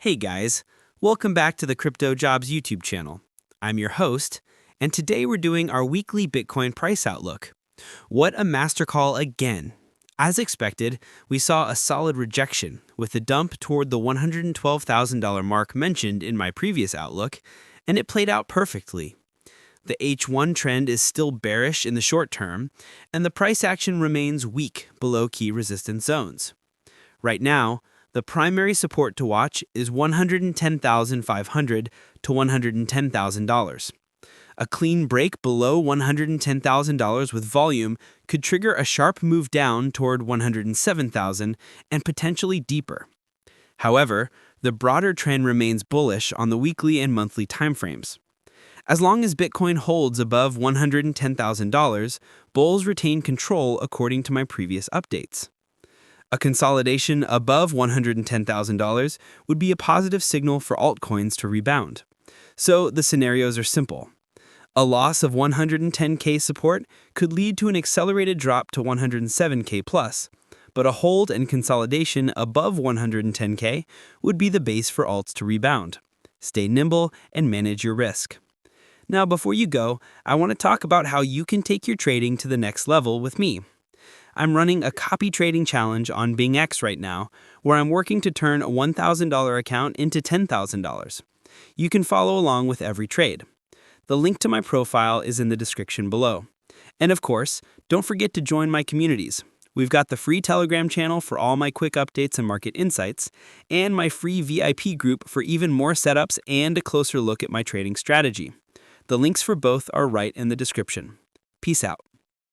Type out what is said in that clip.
Hey guys, welcome back to the CryptoJobs YouTube channel. I'm your host, and today we're doing our weekly Bitcoin price outlook. What a master call again! As expected, we saw a solid rejection with a dump toward the $112,000 mark mentioned in my previous outlook, and it played out perfectly. The H1 trend is still bearish in the short term, and the price action remains weak below key resistance zones. Right now, the primary support to watch is $110,500 to $110,000. A clean break below $110,000 with volume could trigger a sharp move down toward $107,000 and potentially deeper. However, the broader trend remains bullish on the weekly and monthly timeframes. As long as Bitcoin holds above $110,000, bulls retain control according to my previous updates. A consolidation above $110,000 would be a positive signal for altcoins to rebound. So the scenarios are simple. A loss of 110K support could lead to an accelerated drop to 107K plus, but a hold and consolidation above 110K would be the base for alts to rebound. Stay nimble and manage your risk. Now, before you go, I want to talk about how you can take your trading to the next level with me. I'm running a copy trading challenge on BingX right now, where I'm working to turn a $1,000 account into $10,000. You can follow along with every trade. The link to my profile is in the description below. And of course, don't forget to join my communities. We've got the free Telegram channel for all my quick updates and market insights, and my free VIP group for even more setups and a closer look at my trading strategy. The links for both are right in the description. Peace out.